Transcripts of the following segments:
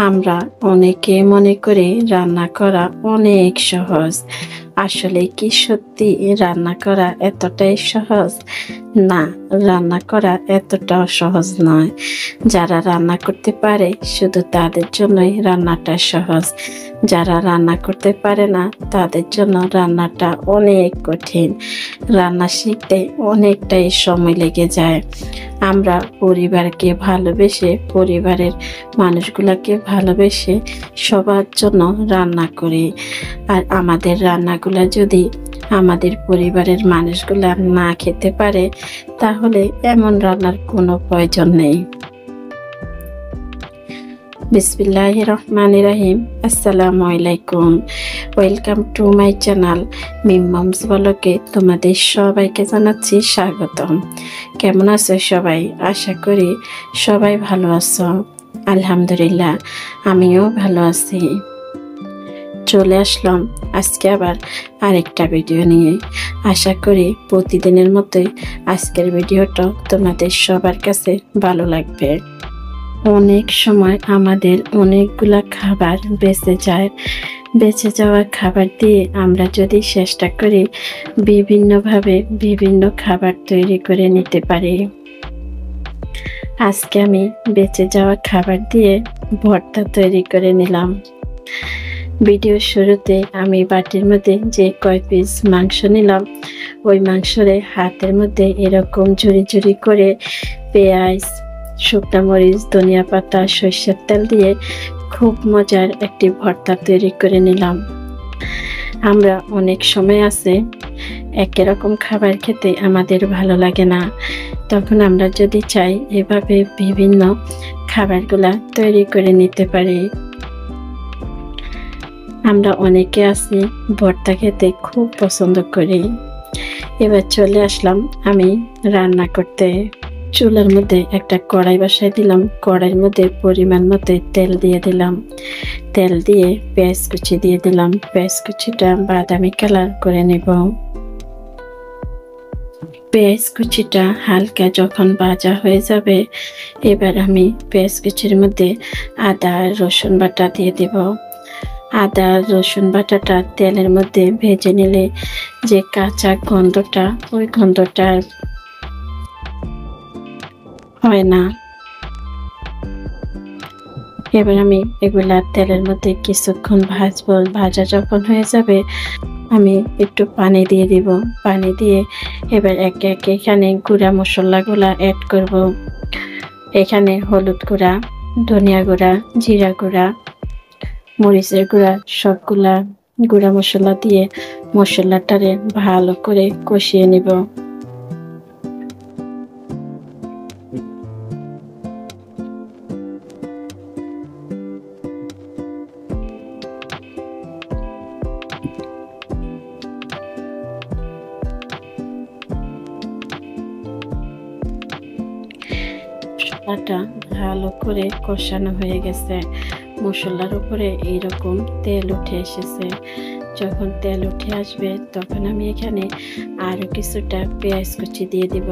আমরা অনেকে মনে করি রান্না করা অনেক সহজ। আসলে কি সত্যি রান্না করা এতটাই সহজ? না, রান্না করা এতটাও সহজ নয়। যারা রান্না করতে পারে শুধু তাদের জন্যই রান্নাটা সহজ। যারা রান্না করতে পারে না তাদের জন্য রান্নাটা অনেক কঠিন। রান্না শিখতে অনেকটাই সময় লেগে যায়। আমরা পরিবারকে ভালোবেসে, পরিবারের মানুষগুলোকে ভালোবেসে সবার জন্য রান্না করি। আর আমাদের রান্নাগুলা যদি আমাদের পরিবারের মানুষগুলা না খেতে পারে, তাহলে এমন রান্নার কোনো প্রয়োজন নেই। বিসমিল্লাহির রহমানির রহিম। আসসালামু আলাইকুম। Welcome to my channel Mim moms ব্লগে তোমাদের সবাইকে জানাচ্ছি স্বাগতম। কেমন আছো সবাই? আশা করি সবাই ভালো আছো। আলহামদুলিল্লাহ, আমিও ভালো আছি। চলে আসলাম আজকে আবার আরেকটা ভিডিও নিয়ে। আশা করি প্রতিদিনের মতোই আজকের ভিডিওটা তোমাদের সবার কাছে ভালো লাগবে। অনেক সময় আমাদের অনেকগুলা খাবার বেঁচে যায়। বেঁচে যাওয়া খাবার দিয়ে আমরা যদি চেষ্টা করি বিভিন্নভাবে বিভিন্ন খাবার তৈরি করে নিতে পারি। আজকে আমি বেঁচে যাওয়া খাবার দিয়ে ভর্তা তৈরি করে নিলাম। ভিডিওর শুরুতে আমি বাটির মধ্যে যে কয় পিস মাংস নিলাম, ওই মাংসরে হাতের মধ্যে এরকম ঝুরি ঝুরি করে পেঁয়াজ, শুকনো মরিচ, ধনিয়া পাতা, সরষের তেল দিয়ে খুব মজার একটি ভর্তা তৈরি করে নিলাম। আমরা অনেক সময় আছে একই রকম খাবার খেতে আমাদের ভালো লাগে না, তখন আমরা যদি চাই এভাবে বিভিন্ন খাবারগুলা তৈরি করে নিতে পারি। আমরা অনেকে আছি ভর্তা খেতে খুব পছন্দ করি। এবার চলে আসলাম আমি রান্না করতে। চুলার মধ্যে একটা কড়াই বসাই দিলাম। কড়াইয়ের মধ্যে পরিমাণ মতো তেল দিয়ে দিলাম। তেল দিয়ে পেঁয়াজ কুচি দিয়ে দিলাম। পেঁয়াজ কুচিটা বাদামি কালার করে নেব। পেঁয়াজ কুচিটা হালকা যখন ভাজা হয়ে যাবে, এবার আমি পেঁয়াজ কুচির মধ্যে আদা রসুন বাটা দিয়ে দেব। আদা রসুন বাটাটা তেলের মধ্যে ভেজে নিলে যে কাঁচা গন্ধটা, ওই গন্ধটা হয় না। এবার আমি এগুলা তেলের মধ্যে কিছুক্ষণ ভাজবো। ভাজা যখন হয়ে যাবে, আমি একটু পানি দিয়ে দিব। পানি দিয়ে এবার একে একে এখানে গুঁড়া মশলাগুলা অ্যাড করব। এখানে হলুদ গুঁড়া, ধনিয়া গুঁড়া, জিরা গুঁড়া, মরিচের গুঁড়া, সবগুলা গুঁড়া মশলা দিয়ে মশলাটারে ভালো করে কষিয়ে নিব। মশলাটা ভালো করে কষানো হয়ে গেছে। মশলার উপরে এইরকম তেল উঠে এসেছে। যখন তেল উঠে আসবে, তখন আমি এখানে আরো কিছুটা পেঁয়াজ কুচি দিয়ে দিব।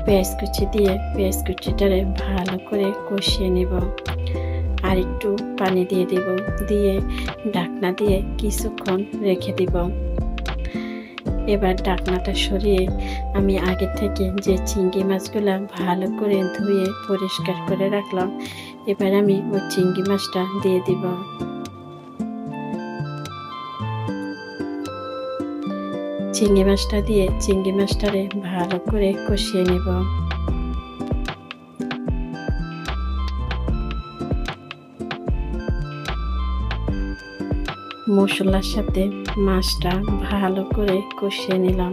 পেঁয়াজ কুচি দিয়ে পেঁয়াজ কুচিটারে ভালো করে কষিয়ে নেব। আর একটু পানি দিয়ে দিব। দিয়ে ঢাকনা দিয়ে কিছুক্ষণ রেখে দিব। এবার ঢাকনাটা সরিয়ে আমি আগে থেকে যে চিংড়ি মাছগুলা ভালো করে ধুয়ে পরিষ্কার করে রাখলাম, এবার আমি ওই চিংড়ি মাছটা দিয়ে দিব। চিংড়ি মাছটা দিয়ে চিংড়ি মাছটারে ভালো করে কষিয়ে নেব। মশলার সাথে মাছটা ভালো করে কষিয়ে নিলাম।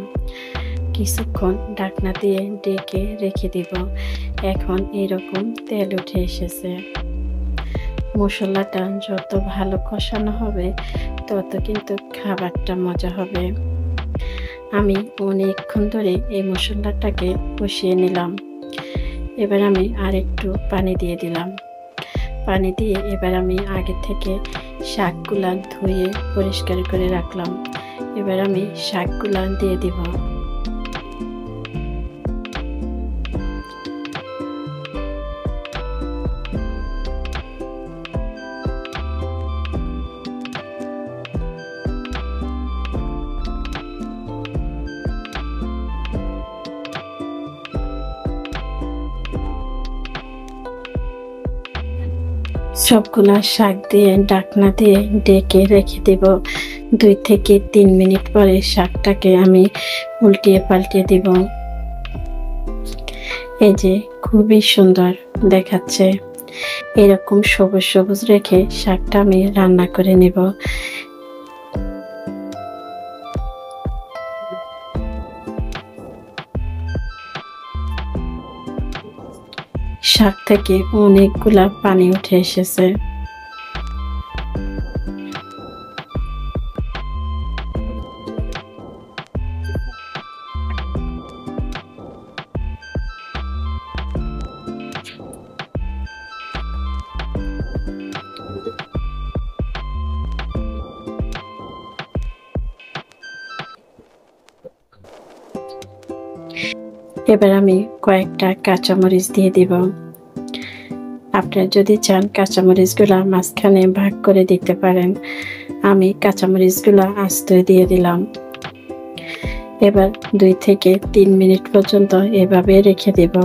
কিছুক্ষণ ঢাকনা দিয়ে ঢেকে রেখে দিব। এখন এরকম তেল উঠে এসেছে। মশলাটা যত ভালো কষানো হবে, তত কিন্তু খাবারটা মজা হবে। আমি অনেকক্ষণ ধরে এই মশলাটাকে কষিয়ে নিলাম। এবার আমি আরেকটু পানি দিয়ে দিলাম। পানি দিয়ে এবার আমি আগে থেকে শাকগুলা ধুয়ে পরিষ্কার করে রাখলাম। এবার আমি শাকগুলা দিয়ে দিব। সবগুলা শাক দিয়ে ঢাকনা দিয়ে ঢেকে রেখে দেব। 2 থেকে 3 মিনিট পরে শাকটাকে আমি উল্টিয়ে পাল্টিয়ে দিব। এই যে খুবই সুন্দর দেখাচ্ছে। এরকম সবুজ সবুজ রেখে শাকটা আমি রান্না করে নেব। শাক থেকে অনেকগুলা পানি উঠে এসেছে। এবার আমি কয়েকটা কাঁচামরিচ দিয়ে দিব। আপনারা যদি চান কাঁচামরিচগুলা মাঝখানে ভাগ করে দিতে পারেন। আমি কাঁচামরিচগুলা আস্ত দিয়ে দিলাম। এবার 2 থেকে 3 মিনিট পর্যন্ত এভাবে রেখে দেব।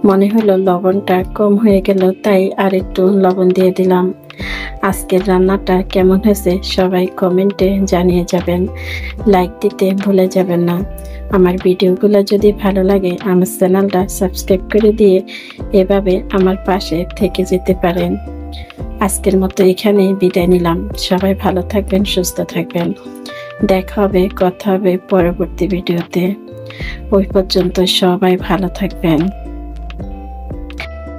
মনে হলো লবণটা কম হয়ে গেল, তাই আর একটু লবণ দিয়ে দিলাম। আজকের রান্নাটা কেমন হয়েছে সবাই কমেন্টে জানিয়ে যাবেন। লাইক দিতে ভুলে যাবেন না। আমার ভিডিওগুলো যদি ভালো লাগে আমার চ্যানেলটা সাবস্ক্রাইব করে দিয়ে এভাবে আমার পাশে থেকে যেতে পারেন। আজকের মতো এখানেই বিদায় নিলাম। সবাই ভালো থাকবেন, সুস্থ থাকবেন। দেখা হবে, কথা হবে পরবর্তী ভিডিওতে। ওই পর্যন্ত সবাই ভালো থাকবেন।